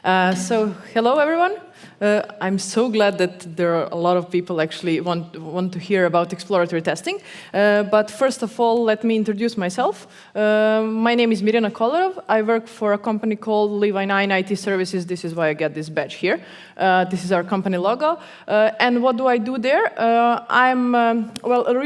So hello, everyone. I'm so glad that there are a lot of people actually want to hear about exploratory testing. But first of all, let me introduce myself. My name is Mirjana Kolarov. I work for a company called Levi9 IT Services. This is why I get this badge here. This is our company logo. And what do I do there?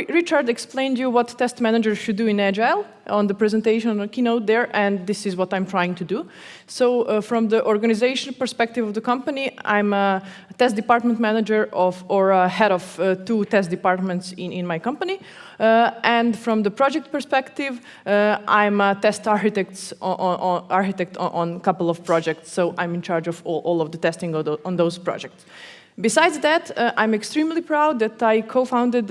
Richard explained you what test managers should do in Agile on the presentation on the keynote there, and this is what I'm trying to do. So from the organization perspective of the company, I'm a test department manager or a head of 2 test departments in my company. And from the project perspective, I'm a test architect on a couple of projects, so I'm in charge of all of the testing on those projects. Besides that, I'm extremely proud that I co-founded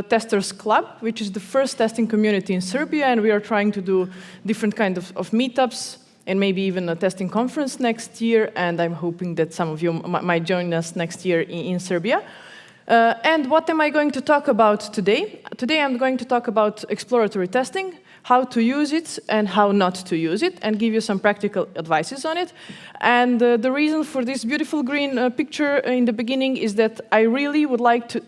Testers Club, which is the first testing community in Serbia, and we are trying to do different kinds of meetups and maybe even a testing conference next year, and I'm hoping that some of you might join us next year in Serbia. And what am I going to talk about today? Today I'm going to talk about exploratory testing, how to use it and how not to use it, and give you some practical advices on it. And the reason for this beautiful green picture in the beginning is that I really would like to,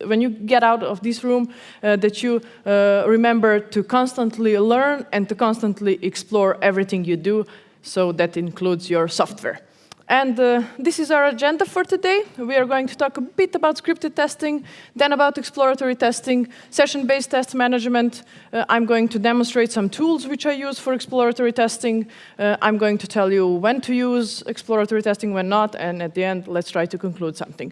when you get out of this room, that you remember to constantly learn and to constantly explore everything you do, so that includes your software. And this is our agenda for today. We are going to talk a bit about scripted testing, then about exploratory testing, session-based test management. I'm going to demonstrate some tools which I use for exploratory testing. I'm going to tell you when to use exploratory testing, when not, and at the end, let's try to conclude something.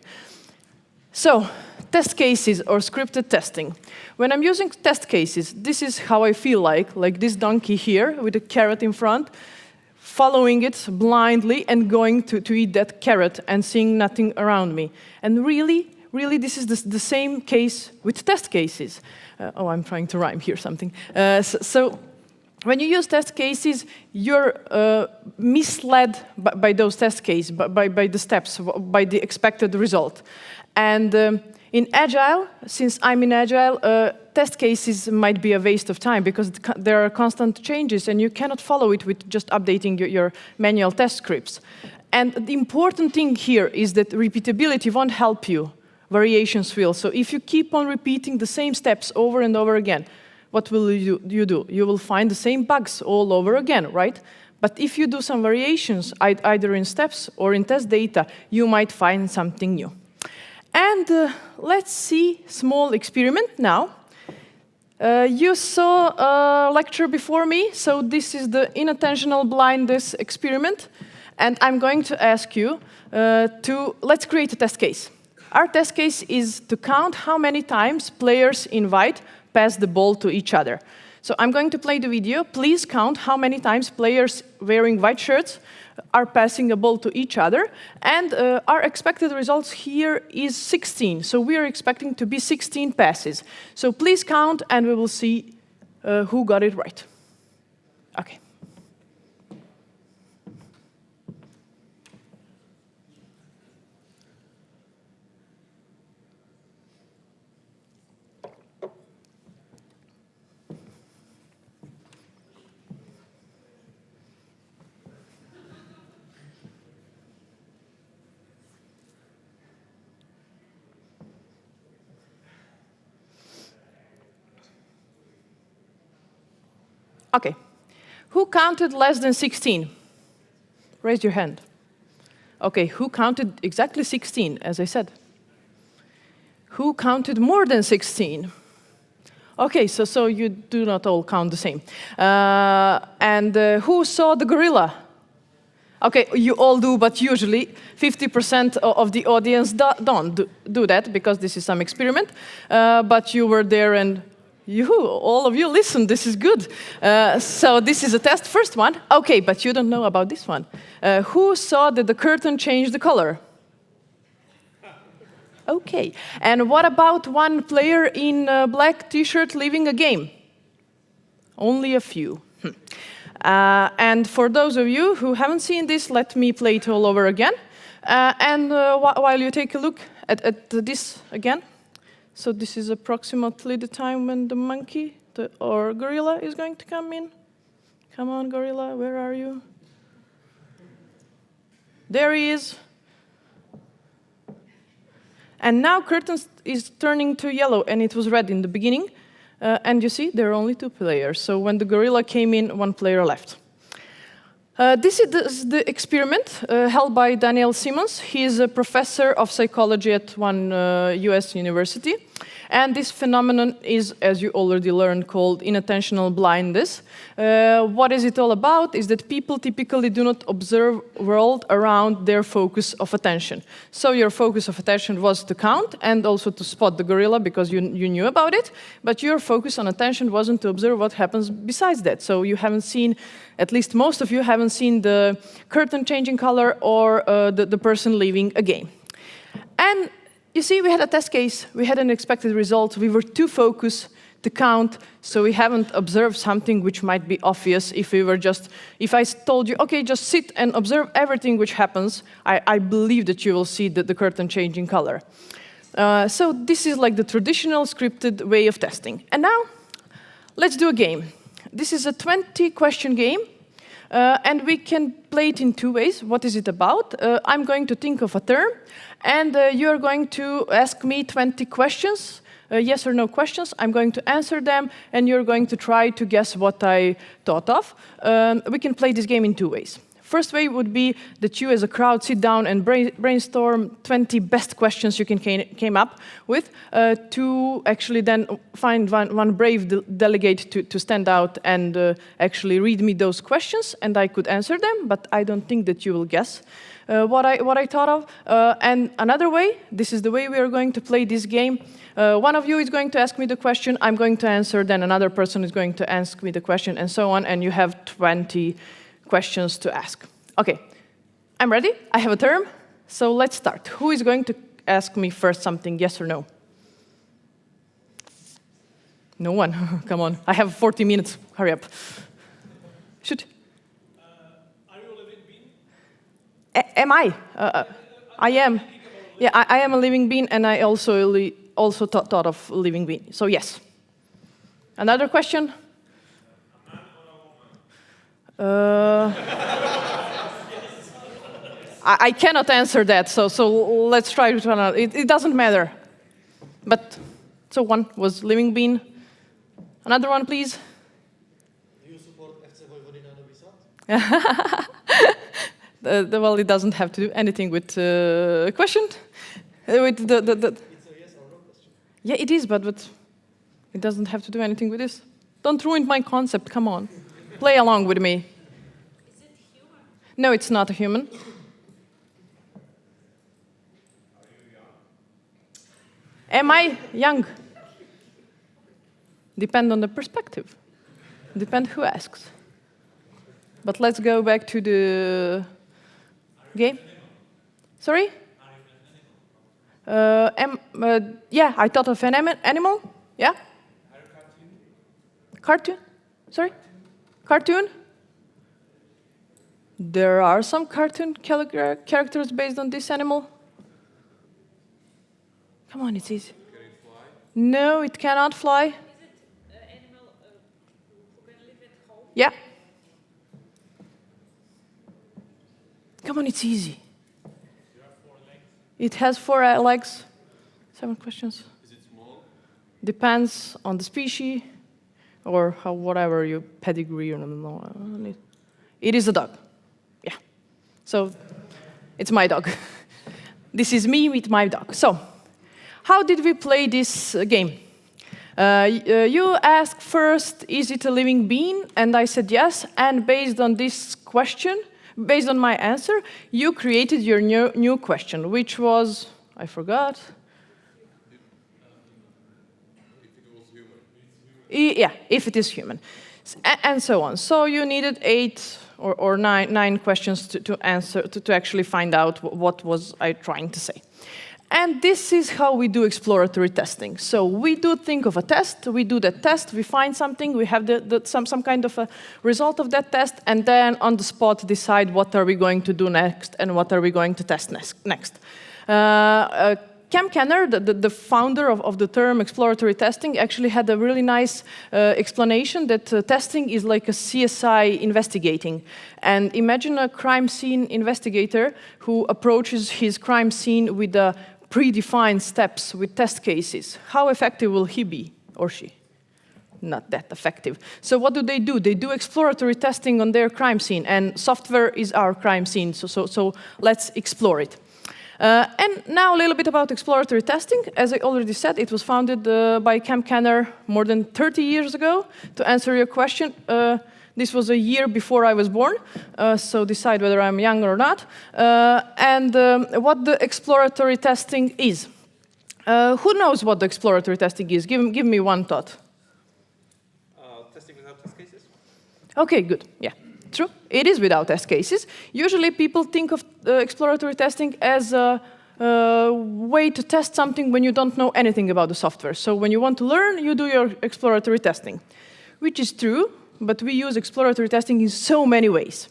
So, test cases or scripted testing. When I'm using test cases, this is how I feel like this donkey here with a carrot in front, following it blindly and going to eat that carrot and seeing nothing around me. And really, this is the same case with test cases. I'm trying to rhyme here something. So when you use test cases, you're misled by those test cases, by the steps, by the expected result. And in Agile, since I'm in Agile, test cases might be a waste of time because there are constant changes and you cannot follow it with just updating your manual test scripts. And the important thing here is that repeatability won't help you, variations will. So if you keep on repeating the same steps over and over again, what will you do? You will find the same bugs all over again, right? But if you do some variations, either in steps or in test data, you might find something new. And let's see a small experiment now. You saw a lecture before me, so this is the inattentional blindness experiment. And I'm going to ask you let's create a test case. Our test case is to count how many times players in white pass the ball to each other. So I'm going to play the video. Please count how many times players wearing white shirts are passing a ball to each other. And our expected results here is 16. So we are expecting to be 16 passes. So please count, and we will see who got it right. OK. OK. Who counted less than 16? Raise your hand. OK, who counted exactly 16, as I said? Who counted more than 16? OK, so you do not all count the same. And who saw the gorilla? OK, you all do, but usually 50% of the audience don't do that, because this is some experiment. But you were there, and all of you listen, this is good. So this is a test, first one. OK, but you don't know about this one. Who saw that the curtain changed the color? OK. And what about one player in a black T-shirt leaving a game? Only a few. And for those of you who haven't seen this, let me play it all over again. And while you take a look at this again. So this is approximately the time when the monkey or gorilla is going to come in. Come on, gorilla, where are you? There he is. And now curtain is turning to yellow, and it was red in the beginning. And you see, there are only 2 players. So when the gorilla came in, 1 player left. This is the experiment held by Daniel Simmons. He is a professor of psychology at one US university. And this phenomenon is, as you already learned, called inattentional blindness. What is it all about? Is that people typically do not observe world around their focus of attention. So your focus of attention was to count and also to spot the gorilla because you knew about it, but your focus on attention wasn't to observe what happens besides that. So you haven't seen, at least most of you haven't seen the curtain changing color or the person leaving a game. And you see, we had a test case, we had an expected result, we were too focused to count, so we haven't observed something which might be obvious if I told you, okay, just sit and observe everything which happens, I believe that you will see the curtain changing color. So this is like the traditional scripted way of testing. And now, let's do a game. This is a 20-question game, and we can play it in 2 ways. What is it about? I'm going to think of a term, and you're going to ask me 20 questions, yes or no questions. I'm going to answer them, and you're going to try to guess what I thought of. We can play this game in 2 ways. First way would be that you as a crowd sit down and brainstorm 20 best questions you came up with to actually then find one brave delegate to stand out and actually read me those questions, and I could answer them, but I don't think that you will guess what I thought of. And another way, this is the way we are going to play this game. One of you is going to ask me the question, I'm going to answer, then another person is going to ask me the question, and so on, and you have 20 questions to ask. Okay, I'm ready. I have a term, so let's start. Who is going to ask me first something, yes or no? No one. Come on, I have 40 minutes. Hurry up. Shoot. Are you a living being? Am I? I am. Yeah, I am a living being, and I also thought of living being. So yes. Another question? I cannot answer that, so let's try to turn out. It doesn't matter. But, so one was living being. Another one, please. Do you support FC Vojvodina Novi Sad? Well, it doesn't have to do anything with question. With It's a yes or no question. Yeah, it is, but it doesn't have to do anything with this. Don't ruin my concept, come on. Play along with me. Is it human? No, it's not a human. Am I young? Depend on the perspective. Depend who asks. But let's go back to the game. Sorry? Yeah, I thought of an animal. Yeah? Cartoon? Sorry? Cartoon? There are some cartoon characters based on this animal. Come on, it's easy. Can it fly? No, it cannot fly. Is it an animal who can live at home? Yeah. Come on, it's easy. You have 4 legs. It has 4 legs. 7 questions. Is it small? Depends on the species or whatever your pedigree or no. It is a dog. Yeah. So it's my dog. This is me with my dog. So how did we play this game? You asked first, is it a living being? And I said yes. And based on this question, based on my answer, you created your new question, which was, I forgot. If it was human. Yeah, if it is human, and so on. So you needed 8 or 9 questions to answer, to actually find out what was I trying to say. And this is how we do exploratory testing. So we do think of a test, we do that test, we find something, we have some kind of a result of that test, and then on the spot decide what are we going to do next and what are we going to test next. Cam Kenner, the founder of the term exploratory testing, actually had a really nice explanation that testing is like a CSI investigating. And imagine a crime scene investigator who approaches his crime scene with predefined steps, with test cases. How effective will he be, or she? Not that effective. So what do? They do exploratory testing on their crime scene, and software is our crime scene, so let's explore it. And now a little bit about exploratory testing. As I already said, it was founded by Cam Kenner more than 30 years ago. To answer your question, this was a year before I was born, so decide whether I'm young or not. And what the exploratory testing is. Who knows what the exploratory testing is? Give me one thought. Testing without test cases? Okay, good. Yeah, true. It is without test cases. Usually people think of exploratory testing as a way to test something when you don't know anything about the software. So when you want to learn, you do your exploratory testing, which is true, but we use exploratory testing in so many ways.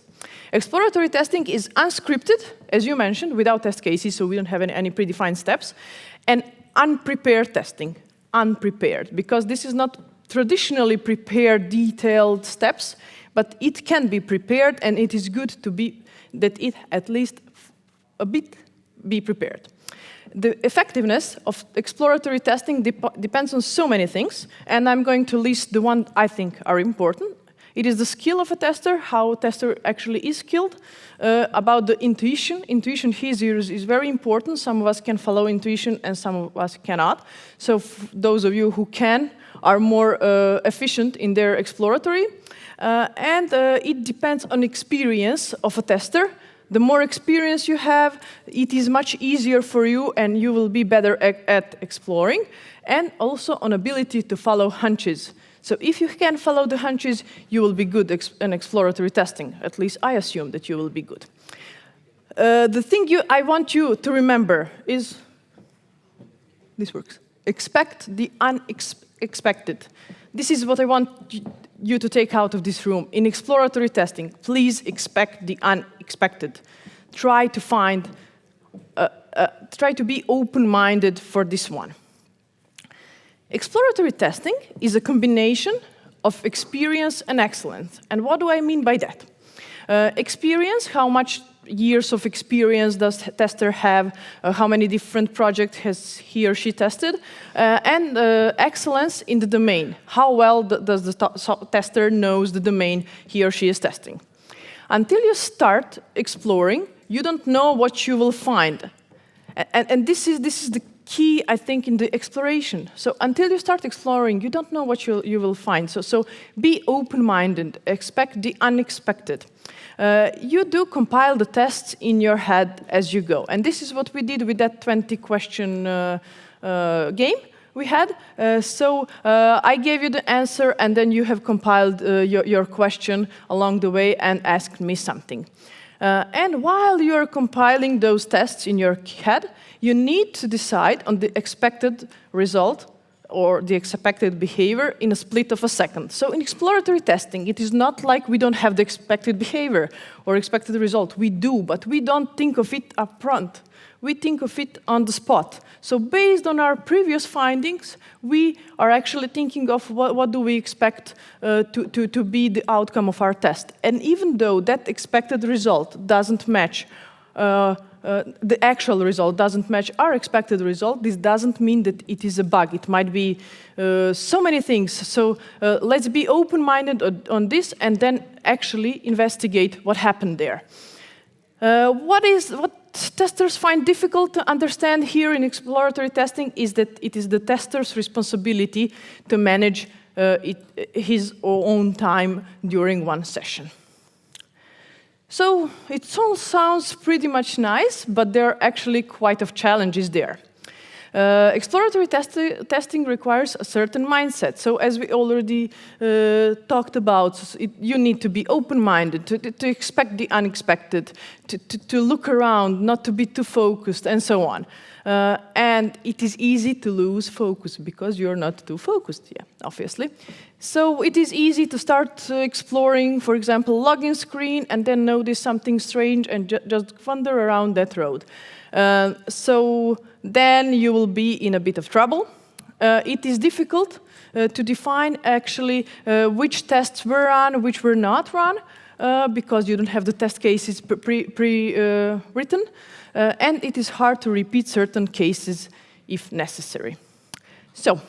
Exploratory testing is unscripted, as you mentioned, without test cases, so we don't have any predefined steps, and unprepared testing, unprepared, because this is not traditionally prepared detailed steps, but it can be prepared, and it is good to be that it at least a bit be prepared. The effectiveness of exploratory testing depends on so many things, and I'm going to list the ones I think are important. It is the skill of a tester, how a tester actually is skilled, about the intuition. Intuition here is very important. Some of us can follow intuition and some of us cannot. So those of you who can are more efficient in their exploratory. And it depends on experience of a tester. The more experience you have, it is much easier for you and you will be better at exploring. And also on ability to follow hunches. So if you can follow the hunches, you will be good in exploratory testing. At least I assume that you will be good. The thing I want you to remember is, this works, expect the unexpected. This is what I want you to take out of this room. In exploratory testing, please expect the unexpected. Try to be open-minded for this one. Exploratory testing is a combination of experience and excellence. And what do I mean by that? Experience, how much years of experience does the tester have, how many different projects has he or she tested, and excellence in the domain. How well does the tester knows the domain he or she is testing? Until you start exploring, you don't know what you will find. And this is the key, I think, in the exploration. So until you start exploring, you don't know what you will find. So be open-minded, expect the unexpected. You do compile the tests in your head as you go. And this is what we did with that 20-question game we had. I gave you the answer, and then you have compiled your question along the way and asked me something. And while you're compiling those tests in your head, you need to decide on the expected result or the expected behavior in a split of a second. So in exploratory testing, it is not like we don't have the expected behavior or expected result. We do, but we don't think of it up front. We think of it on the spot. So based on our previous findings, we are actually thinking of what do we expect to be the outcome of our test. And even though that expected result doesn't match the actual result doesn't match our expected result, this doesn't mean that it is a bug. It might be so many things. So let's be open-minded on this and then actually investigate what happened there. What testers find difficult to understand here in exploratory testing is that it is the tester's responsibility to manage his own time during one session. So it all sounds pretty much nice, but there are actually quite a challenges there. Exploratory testing requires a certain mindset. So as we already talked about, you need to be open-minded, to expect the unexpected, to look around, not to be too focused, and so on. And it is easy to lose focus because you're not too focused, yeah, obviously. So it is easy to start exploring, for example, login screen, and then notice something strange and just wander around that road. So then you will be in a bit of trouble. It is difficult to define actually which tests were run, which were not run, because you don't have the test cases pre-written, and it is hard to repeat certain cases if necessary. So,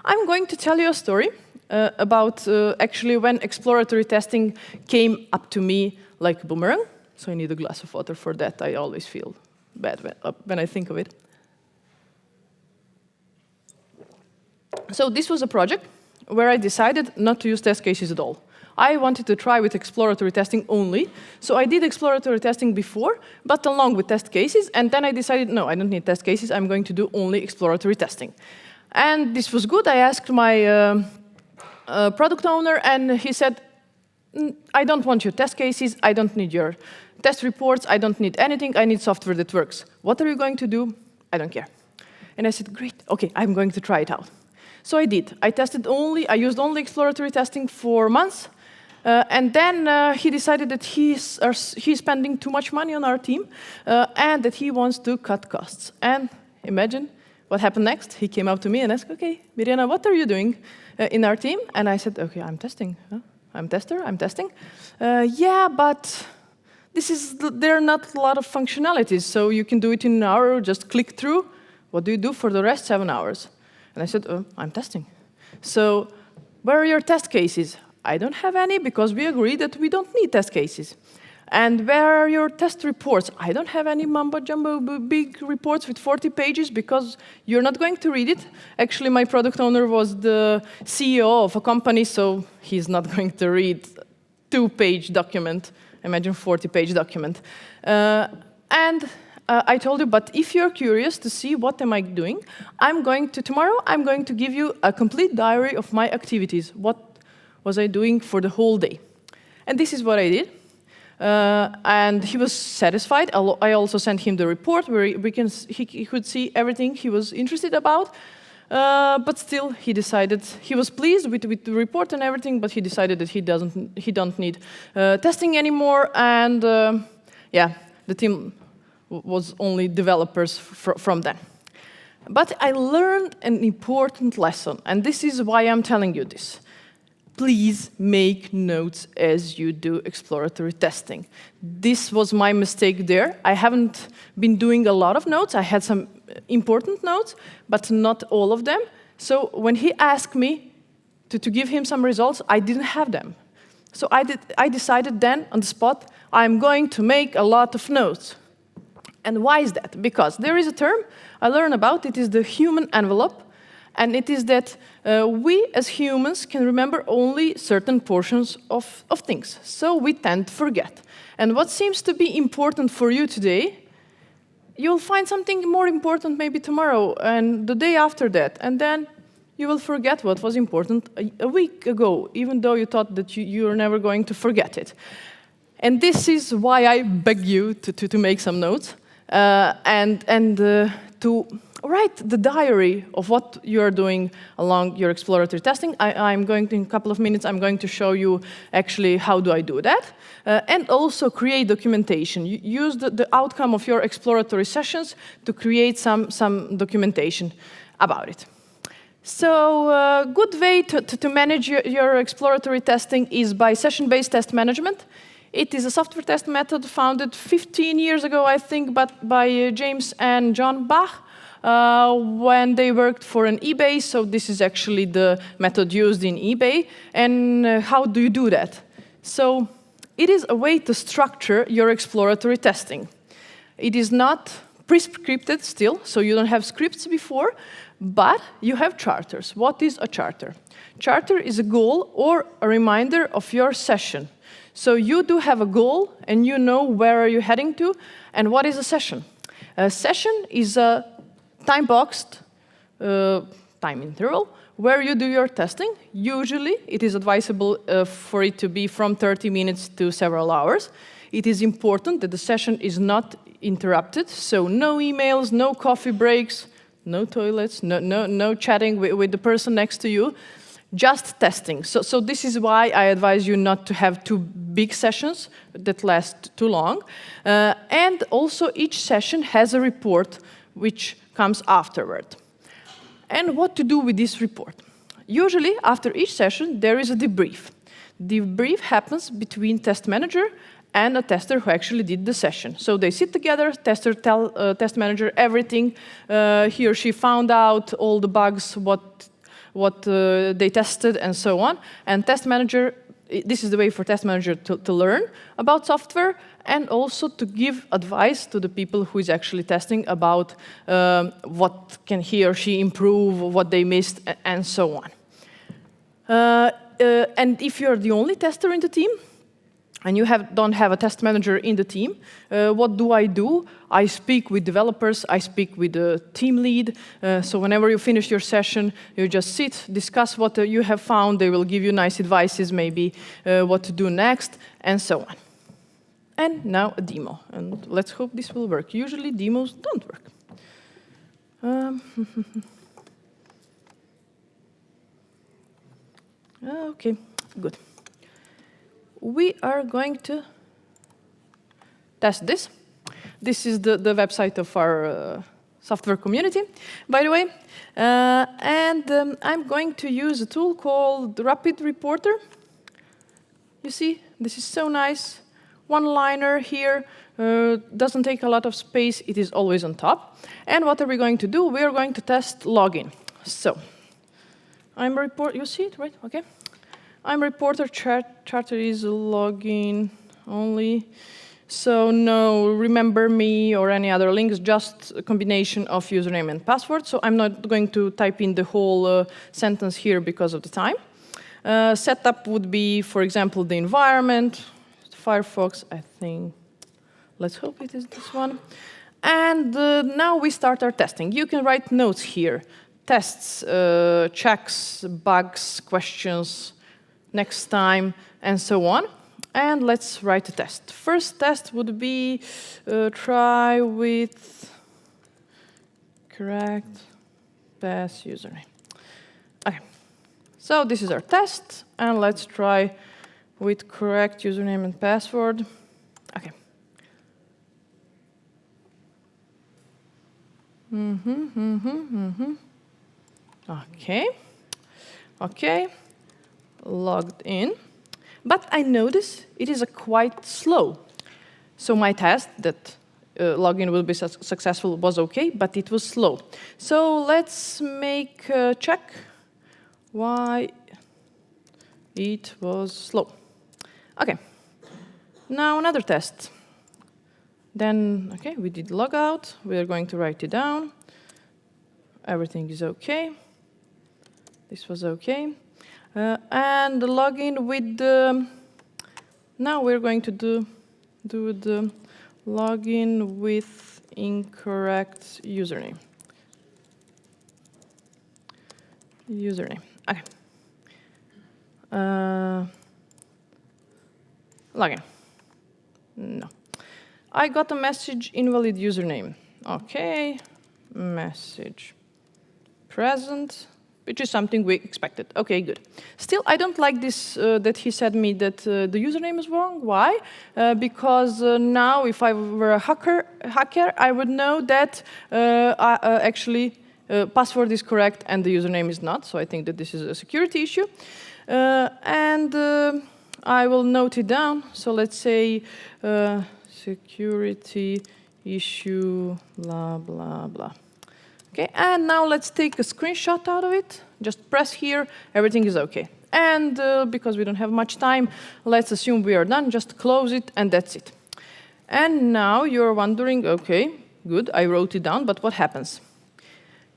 I'm going to tell you a story about actually when exploratory testing came up to me like a boomerang. So I need a glass of water for that. I always feel bad when I think of it. So this was a project where I decided not to use test cases at all. I wanted to try with exploratory testing only, so I did exploratory testing before, but along with test cases, and then I decided, no, I don't need test cases, I'm going to do only exploratory testing. And this was good. I asked my product owner, and he said, I don't want your test cases, I don't need your test reports, I don't need anything, I need software that works. What are you going to do? I don't care. And I said, great, okay, I'm going to try it out. So I did. I used only exploratory testing for months, and then he decided that he's spending too much money on our team, and that he wants to cut costs. And imagine what happened next. He came up to me and asked, okay, Mirjana, what are you doing in our team? And I said, okay, I'm testing. Huh? I'm testing. Yeah, but there are not a lot of functionalities, so you can do it in an hour, just click through. What do you do for the rest 7 hours? And I said, I'm testing. So where are your test cases? I don't have any because we agreed that we don't need test cases. And where are your test reports? I don't have any mumbo-jumbo big reports with 40 pages because you're not going to read it. Actually, my product owner was the CEO of a company, so he's not going to read a 2-page document. Imagine 40-page document. I told you, but if you're curious to see what am I doing, tomorrow I'm going to give you a complete diary of my activities. What was I doing for the whole day? And this is what I did. And he was satisfied. I also sent him the report where he could see everything he was interested about. But still, he decided he was pleased with the report and everything, but he decided that he don't need testing anymore. And yeah, the team was only developers from then. But I learned an important lesson, and this is why I'm telling you this. Please make notes as you do exploratory testing. This was my mistake there. I haven't been doing a lot of notes. I had some important notes, but not all of them. So when he asked me to give him some results, I didn't have them. So I decided then on the spot, I'm going to make a lot of notes. And why is that? Because there is a term I learned about, it is the human envelope, and it is that we as humans can remember only certain portions of things, so we tend to forget. And what seems to be important for you today, you'll find something more important maybe tomorrow and the day after that, and then you will forget what was important a week ago, even though you thought that you're never going to forget it. And this is why I beg you to make some notes. To write the diary of what you are doing along your exploratory testing. I'm going to, in a couple of minutes, I'm going to show you actually how do I do that. And also create documentation. Use the outcome of your exploratory sessions to create some documentation about it. So a good way to manage your exploratory testing is by session-based test management. It is a software test method founded 15 years ago, I think, by James and John Bach when they worked for an eBay. So this is actually the method used in eBay. And how do you do that? So it is a way to structure your exploratory testing. It is not pre-scripted still, so you don't have scripts before, but you have charters. What is a charter? Charter is a goal or a reminder of your session. So you do have a goal, and you know where are you heading to, and what is a session? A session is a time-boxed time interval where you do your testing. Usually, it is advisable for it to be from 30 minutes to several hours. it is important that the session is not interrupted, so no emails, no coffee breaks, no toilets, no chatting with the person next to you, just testing. So this is why I advise you not to have too big sessions that last too long. And also each session has a report which comes afterward. And what to do with this report? Usually, after each session, there is a debrief. Debrief happens between test manager and a tester who actually did the session. So they sit together, tester tell test manager everything. He or she found out all the bugs, what they tested, and so on. And test manager, this is the way for test manager to learn about software and also to give advice to the people who is actually testing about what can he or she improve, what they missed, and so on. And if you're the only tester in the team, and you don't have a test manager in the team, what do? I speak with developers, I speak with the team lead. So whenever you finish your session, you just sit, discuss what you have found. They will give you nice advices, maybe what to do next, and so on. And now a demo. And let's hope this will work. Usually demos don't work. Okay, good. We are going to test this. This is the website of our software community, by the way. I'm going to use a tool called Rapid Reporter. You see, this is so nice. One-liner here, doesn't take a lot of space. It is always on top. And what are we going to do? We are going to test login. So, I'm a report. You see it, right? Okay. I'm reporter, charter is login only. So no remember me or any other links, just a combination of username and password. So I'm not going to type in the whole sentence here because of the time. Setup would be, for example, the environment, Firefox, I think. Let's hope it is this one. And now we start our testing. You can write notes here. Tests, checks, bugs, questions, next time, and so on. And let's write a test. First test would be try with correct pass username. Okay, so this is our test, and let's try with correct username and password. Okay. Okay. Okay. Logged in, but I notice it is quite slow. So my test that login will be successful was okay, but it was slow. So let's make a check why it was slow. Okay, now another test. Then, okay, we did logout. We are going to write it down. Everything is okay. This was okay. And the login with the, now we're going to do the login with incorrect username. Username, okay. Login, no. I got a message, invalid username. Okay, message present, which is something we expected. Okay, good. Still, I don't like this, that he said me that the username is wrong. Why? Because now, if I were a hacker, I would know that actually password is correct and the username is not. So I think that this is a security issue. And I will note it down. So let's say security issue, blah, blah, blah. Okay, and now let's take a screenshot out of it. Just press here, everything is okay. And because we don't have much time, let's assume we are done, just close it, and that's it. And now you're wondering, okay, good, I wrote it down, but what happens?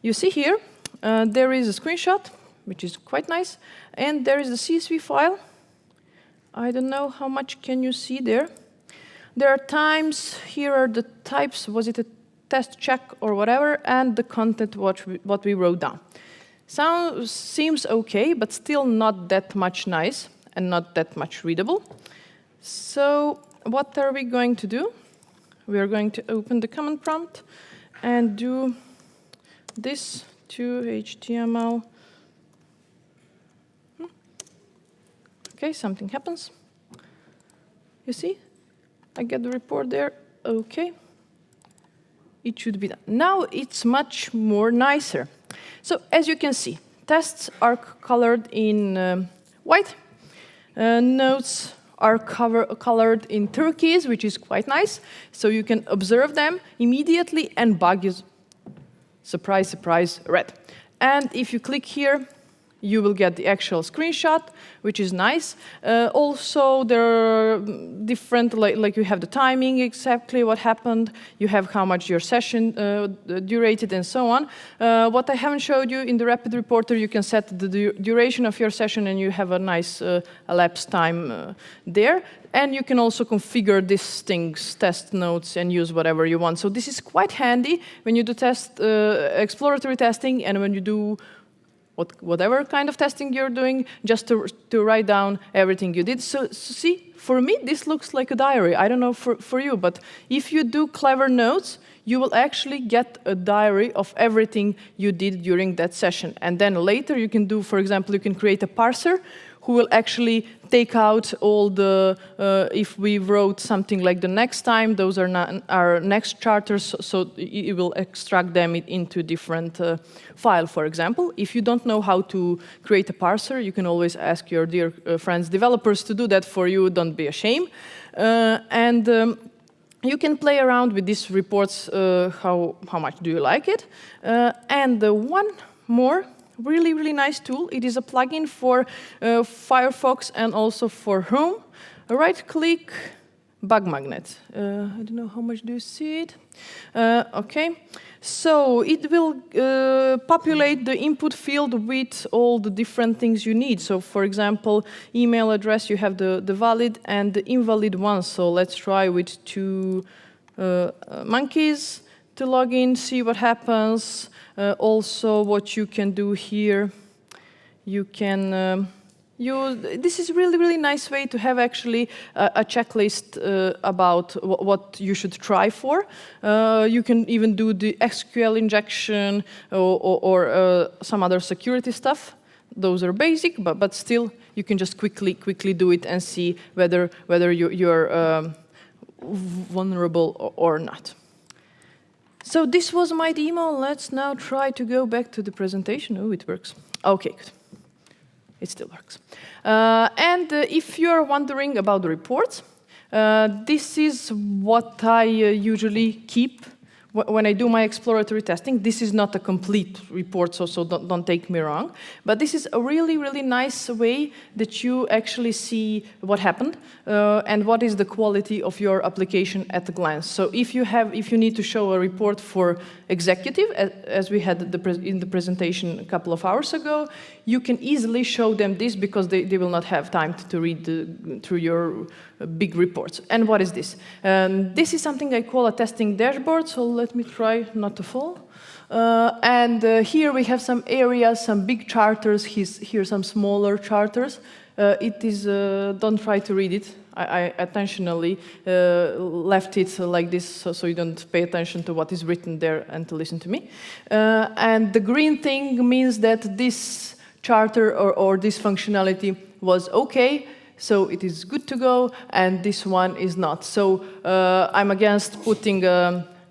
You see here, there is a screenshot, which is quite nice, and there is the CSV file. I don't know how much can you see there. There are times, here are the types, was it a test check or whatever, and the content what we wrote down. Seems okay, but still not that much nice and not that much readable. So what are we going to do? We are going to open the command prompt and do this to HTML. Okay, something happens. You see? I get the report there. Okay. It should be done. Now it's much more nicer. So as you can see, tests are colored in white. Notes are colored in turquoise, which is quite nice. So you can observe them immediately, and bug is, surprise, surprise, red. And if you click here, you will get the actual screenshot, which is nice. Also, there are different, like you have the timing, exactly what happened. You have how much your session durated, and so on. What I haven't showed you in the Rapid Reporter, you can set the duration of your session, and you have a nice elapsed time there. And you can also configure these things, test notes, and use whatever you want. So this is quite handy when you do exploratory testing, and when you do whatever kind of testing you're doing, just to write down everything you did. So see, for me, this looks like a diary. I don't know for you, but if you do clever notes, you will actually get a diary of everything you did during that session. And then later you can do, for example, you can create a parser who will actually take out all the, if we wrote something like the next time, those are not our next charters, so it will extract them into different file, for example. If you don't know how to create a parser, you can always ask your dear friends developers to do that for you, don't be ashamed. You can play around with these reports, how much do you like it. And one more really, really nice tool. It is a plugin for Firefox and also for Chrome. Right-click, bug magnet. I don't know how much do you see it. Okay, so it will populate the input field with all the different things you need. So, for example, email address, you have the valid and the invalid ones. So let's try with 2 monkeys to log in, see what happens. Also, what you can do here, you can this is really, really nice way to have actually a checklist about what you should try for. You can even do the SQL injection or some other security stuff. Those are basic, but still you can just quickly do it and see whether you're vulnerable or not. So this was my demo. Let's now try to go back to the presentation. Oh, it works. Okay, good. It still works. If you're wondering about the reports, this is what I usually keep when I do my exploratory testing. This is not a complete report, so don't take me wrong. But this is a really, really nice way that you actually see what happened and what is the quality of your application at a glance. So if you need to show a report for executive, as we had in the presentation a couple of hours ago, you can easily show them this because they will not have time to read through your big reports. And what is this? This is something I call a testing dashboard, so let me try not to fall. Here we have some areas, some big charters, here some smaller charters. It is, don't try to read it. I intentionally left it like this so you don't pay attention to what is written there and to listen to me. And the green thing means that this charter or this functionality was okay, so it is good to go, and this one is not. So I'm against putting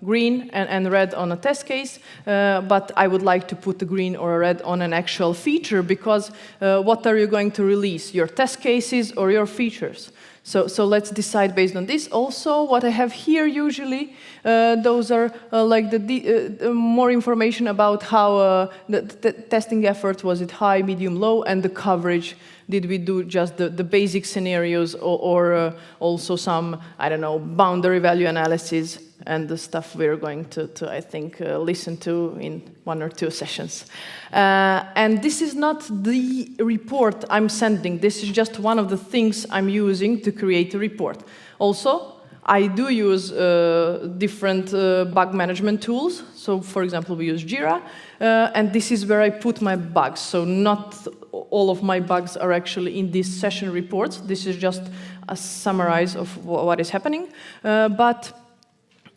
green and red on a test case, but I would like to put the green or a red on an actual feature, because what are you going to release? Your test cases or your features? So let's decide based on this. Also, what I have here usually, those are like the more information about how the testing effort, was it high, medium, low, and the coverage. Did we do just the basic scenarios or also some, I don't know, boundary value analysis and the stuff we're going to I think, listen to in 1 or 2 sessions. And this is not the report I'm sending. This is just one of the things I'm using to create a report. Also, I do use different bug management tools. So, for example, we use Jira, and this is where I put my bugs. So not all of my bugs are actually in these session reports. This is just, a summarize of what is happening. But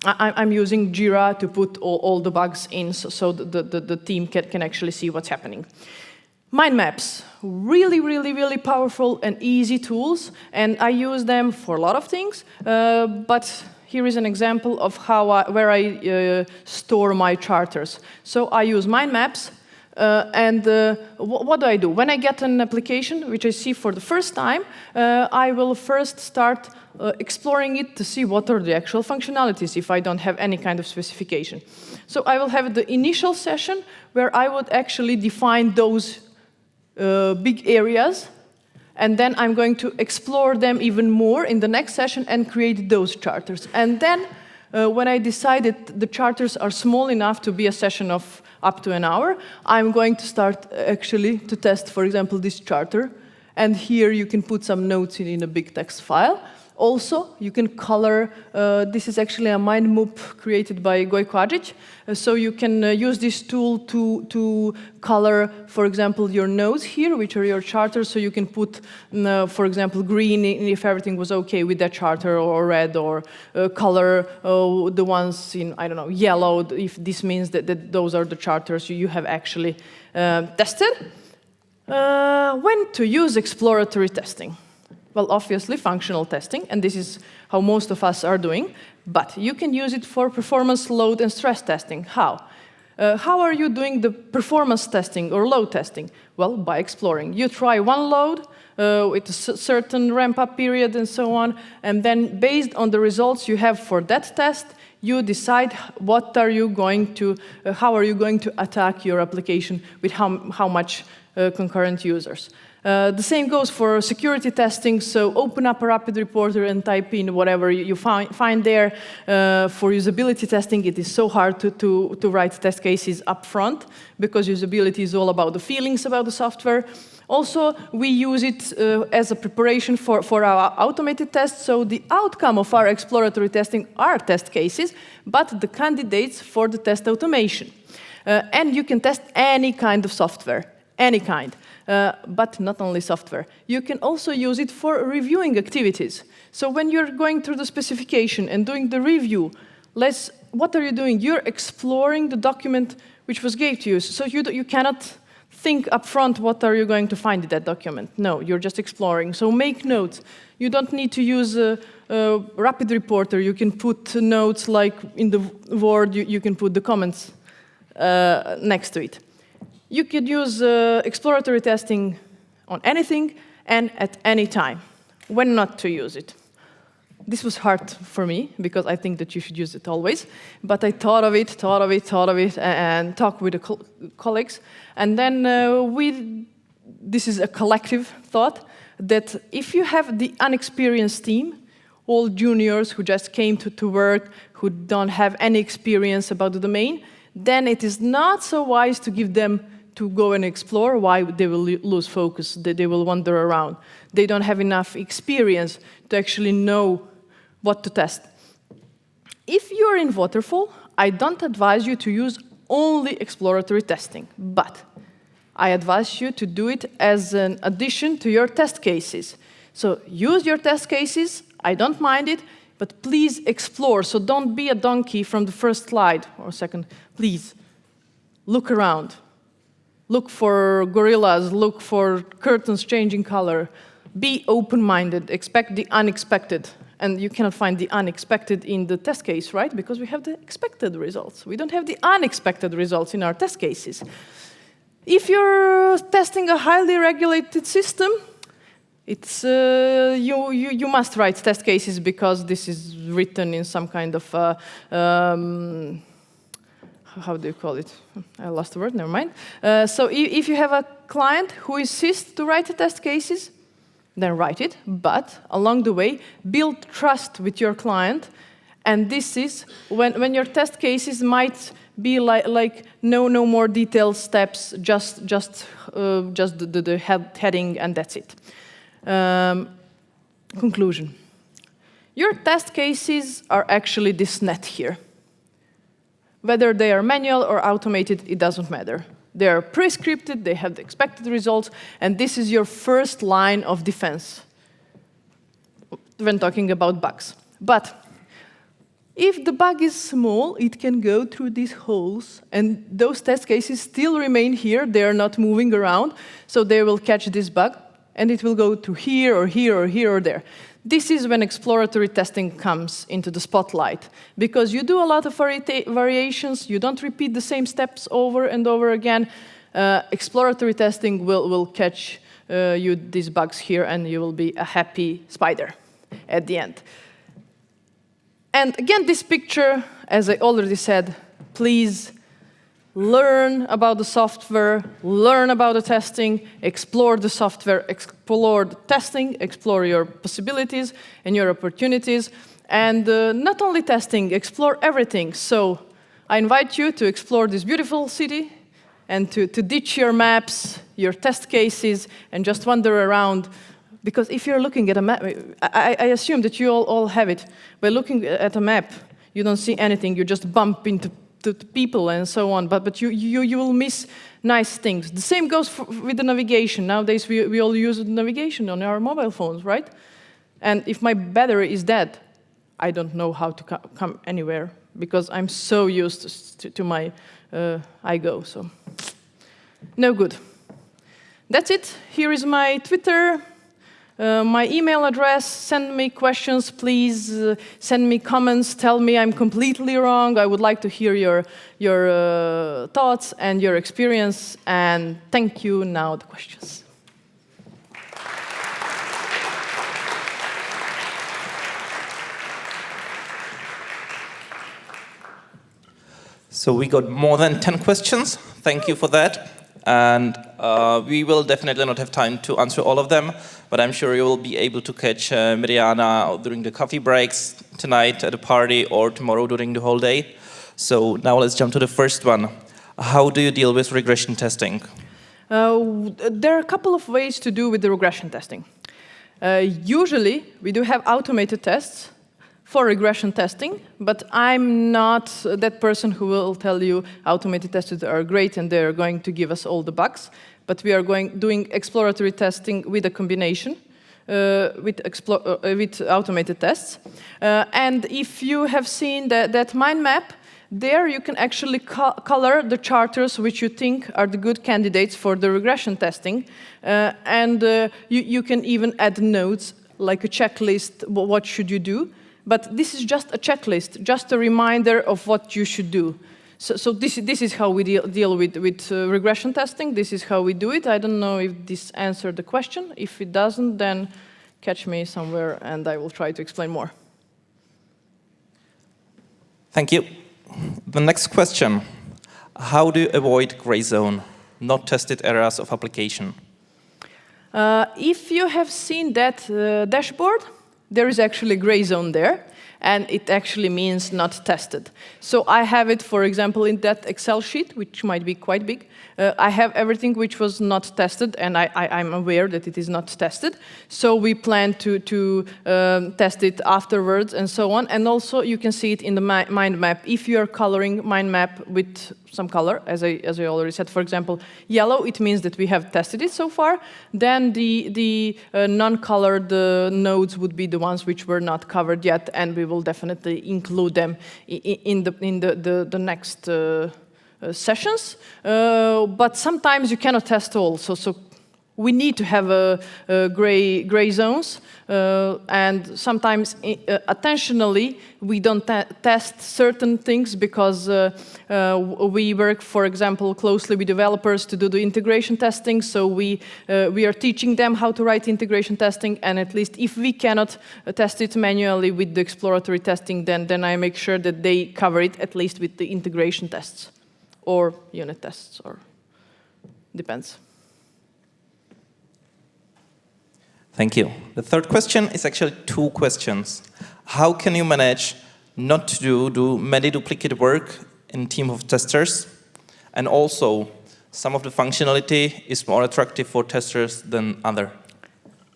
I'm using Jira to put all the bugs in so the team can actually see what's happening. Mind maps, really, really, really powerful and easy tools, and I use them for a lot of things, but here is an example of where I store my charters. So I use mind maps, and what do? When I get an application, which I see for the first time, I will first start exploring it to see what are the actual functionalities if I don't have any kind of specification. So I will have the initial session where I would actually define those big areas, and then I'm going to explore them even more in the next session and create those charters. And then when I decided the charters are small enough to be a session of up to an hour, I'm going to start actually to test, for example, this charter. And here you can put some notes in a big text file. Also, you can color. This is actually a mind map created by Gojko Adžić. So you can use this tool to color, for example, your nodes here, which are your charters. So you can put, for example, green if everything was okay with that charter, or red, or color the ones in, I don't know, yellow, if this means that those are the charters you have actually tested. When to use exploratory testing? Well, obviously, functional testing, and this is how most of us are doing, but you can use it for performance, load, and stress testing. How? How are you doing the performance testing or load testing? Well, by exploring. You try one load with a certain ramp-up period and so on, and then based on the results you have for that test, you decide how are you going to attack your application with how much concurrent users. The same goes for security testing, so open up a rapid reporter and type in whatever you find there. For usability testing, it is so hard to write test cases up front, because usability is all about the feelings about the software. Also, we use it as a preparation for our automated tests, so the outcome of our exploratory testing are test cases, but the candidates for the test automation. And you can test any kind of software, any kind. But not only software. You can also use it for reviewing activities. So when you're going through the specification and doing the review, what are you doing? You're exploring the document which was gave to you. So you cannot think up front what are you going to find in that document. No, you're just exploring. So make notes. You don't need to use a rapid reporter. You can put notes like in the Word, you can put the comments next to it. You could use exploratory testing on anything and at any time. When not to use it? This was hard for me, because I think that you should use it always. But I thought of it, and talked with the colleagues. And then this is a collective thought, that if you have the unexperienced team, all juniors who just came to work, who don't have any experience about the domain, then it is not so wise to give them to go and explore. Why? They will lose focus, they will wander around. They don't have enough experience to actually know what to test. If you're in Waterfall, I don't advise you to use only exploratory testing, but I advise you to do it as an addition to your test cases. So use your test cases, I don't mind it, but please explore. So don't be a donkey from the first slide or second. Please, look around. Look for gorillas, look for curtains changing color. Be open-minded, expect the unexpected. And you cannot find the unexpected in the test case, right? Because we have the expected results. We don't have the unexpected results in our test cases. If you're testing a highly regulated system, it's you must write test cases, because this is written in some kind of how do you call it? I lost the word, never mind. So if you have a client who insists to write the test cases, then write it, but along the way, build trust with your client. And this is when your test cases might be like no more detailed steps, just the heading, and that's it. Conclusion. Your test cases are actually this net here. Whether they are manual or automated, it doesn't matter. They are pre-scripted, they have the expected results, and this is your first line of defense. when talking about bugs. But if the bug is small, it can go through these holes, and those test cases still remain here. They are not moving around, so they will catch this bug, and it will go to here or here or here or there. This is when exploratory testing comes into the spotlight, because you do a lot of variations, you don't repeat the same steps over and over again. Exploratory testing will catch you these bugs here, and you will be a happy spider at the end. And again, this picture, as I already said, please learn about the software, learn about the testing, explore the software, explore the testing, explore your possibilities and your opportunities. And not only testing, explore everything. So I invite you to explore this beautiful city and to ditch your maps, your test cases, and just wander around. Because if you're looking at a map, I assume that you all have it. By looking at a map, you don't see anything. You just bump into people and so on. But you will miss nice things. The same goes with the navigation. Nowadays, we all use navigation on our mobile phones, right? And if my battery is dead, I don't know how to come anywhere because I'm so used to my iGo. So, no good. That's it. Here is my Twitter. My email address, send me questions, please. Send me comments, tell me I'm completely wrong. I would like to hear your thoughts and your experience. And thank you. Now the questions. So we got more than 10 questions. Thank you for that. And we will definitely not have time to answer all of them, but I'm sure you will be able to catch Mirjana during the coffee breaks tonight at a party or tomorrow during the whole day. So now let's jump to the first one. How do you deal with regression testing? There are a couple of ways to do with the regression testing. Usually, we do have automated tests for regression testing, but I'm not that person who will tell you automated tests are great and they're going to give us all the bugs. But we are doing exploratory testing with a combination with automated tests. And if you have seen that mind map, there you can actually color the charters which you think are the good candidates for the regression testing. And you can even add notes, like a checklist, what should you do. But this is just a checklist, just a reminder of what you should do. So this is how we deal with regression testing. This is how we do it. I don't know if this answered the question. If it doesn't, then catch me somewhere and I will try to explain more. Thank you. The next question. How do you avoid gray zone, not tested areas of application? If you have seen that dashboard, there is actually a gray zone there, and it actually means not tested. So I have it, for example, in that Excel sheet, which might be quite big. I have everything which was not tested, and I'm aware that it is not tested. So we plan to test it afterwards and so on. And also, you can see it in the mind map. If you are coloring mind map with some color, as I already said, for example, yellow, it means that we have tested it so far. Then the non-colored nodes would be the ones which were not covered yet, and we will definitely include them in the next sessions. But sometimes you cannot test all, so we need to have gray zones, and sometimes intentionally we don't test certain things because we work, for example, closely with developers to do the integration testing. So we are teaching them how to write integration testing, and at least if we cannot test it manually with the exploratory testing, then I make sure that they cover it at least with the integration tests or unit tests, or depends. Thank you. The third question is actually two questions. How can you manage not to do many duplicate work in a team of testers? And also, some of the functionality is more attractive for testers than other.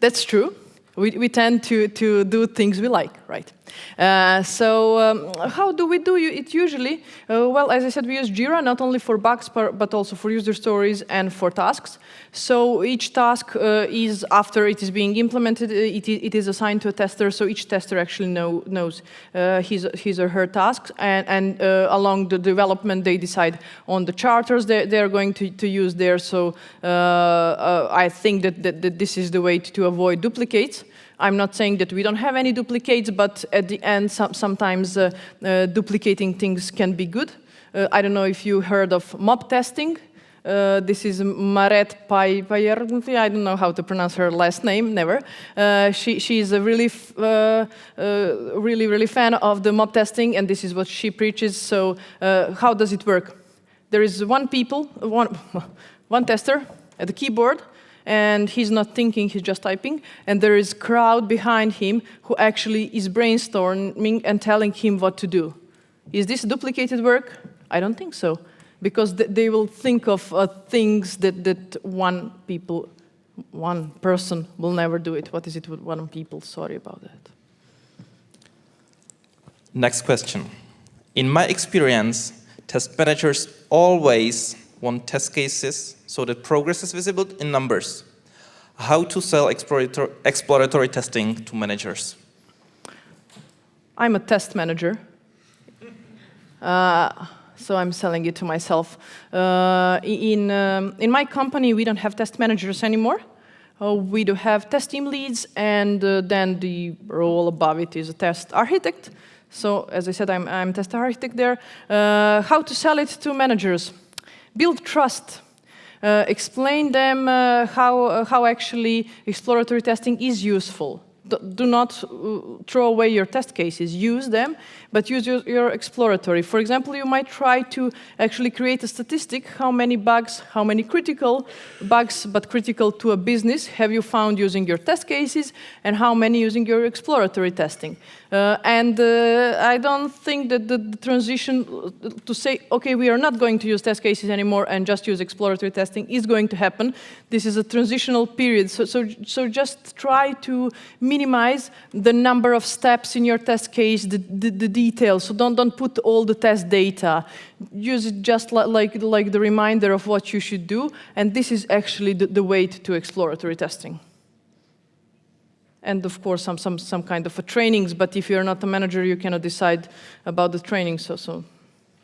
That's true. We tend to do things we like, right? How do we do it usually? Well, as I said, we use Jira not only for bugs, but also for user stories and for tasks. So each task is, after it is being implemented, it is assigned to a tester, so each tester actually knows his or her tasks, and along the development they decide on the charters they're going to use there. So I think that this is the way to avoid duplicates. I'm not saying that we don't have any duplicates, but at the end, sometimes duplicating things can be good. I don't know if you heard of mob testing. This is Maret Payermuthi. I don't know how to pronounce her last name, never. She is a really fan of the mob testing, and this is what she preaches. So how does it work? There is one tester at the keyboard, and he's not thinking, he's just typing, and there is a crowd behind him who actually is brainstorming and telling him what to do. Is this duplicated work? I don't think so, because they will think of things that one person will never do it. What is it with one people? Sorry about that. Next question. In my experience, test managers always want test cases so that progress is visible in numbers. How to sell exploratory testing to managers? I'm a test manager, so I'm selling it to myself. In my company, we don't have test managers anymore. We do have test team leads, and then the role above it is a test architect. So, as I said, I'm test architect there. How to sell it to managers? Build trust. Explain them how actually exploratory testing is useful. Do not throw away your test cases. Use them, but use your exploratory. For example, you might try to actually create a statistic, how many bugs, how many critical bugs, but critical to a business, have you found using your test cases, and how many using your exploratory testing. I don't think that the transition to say, okay, we are not going to use test cases anymore and just use exploratory testing is going to happen. This is a transitional period, so just try to minimize the number of steps in your test case, the details. So don't put all the test data. Use it just like the reminder of what you should do, and this is actually the way to exploratory testing. And of course, some kind of trainings, but if you're not a manager, you cannot decide about the training, so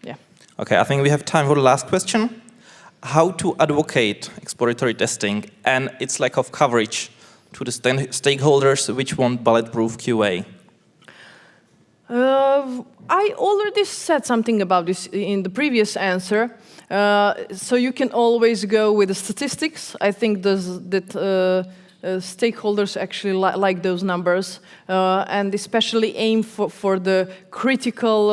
yeah. Okay, I think we have time for the last question. How to advocate exploratory testing and its lack of coverage to the stakeholders which want bulletproof QA? I already said something about this in the previous answer. So you can always go with the statistics. I think stakeholders actually like those numbers, and especially aim for the critical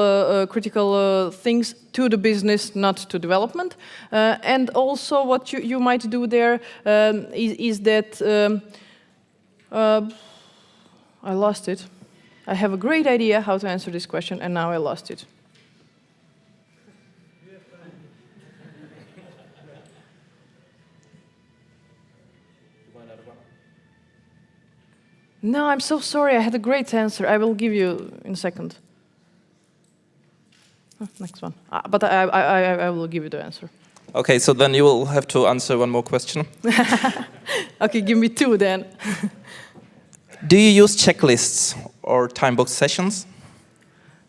things to the business, not to development. And also what you might do there is that I lost it. I have a great idea how to answer this question, and now I lost it. No, I'm so sorry. I had a great answer. I will give you in a second. Next one. But I will give you the answer. Okay, so then you will have to answer one more question. Okay, give me two then. Do you use checklists or time-box sessions?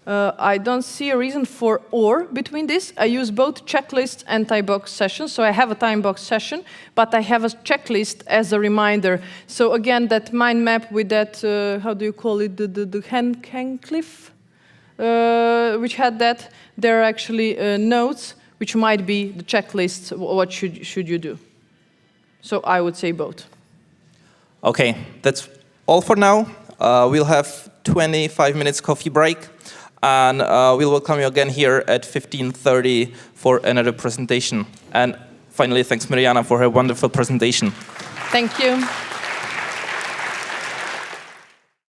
I don't see a reason for or between this. I use both checklists and time-box sessions. So I have a time-box session, but I have a checklist as a reminder. So again, that mind map with that, how do you call it, the Handcliffe, which had that, there are actually notes, which might be the checklists, what should you do. So I would say both. Okay, that's all for now. We'll have 25 minutes coffee break. And we'll welcome you again here at 15:30 for another presentation. And finally, thanks Mirjana for her wonderful presentation. Thank you.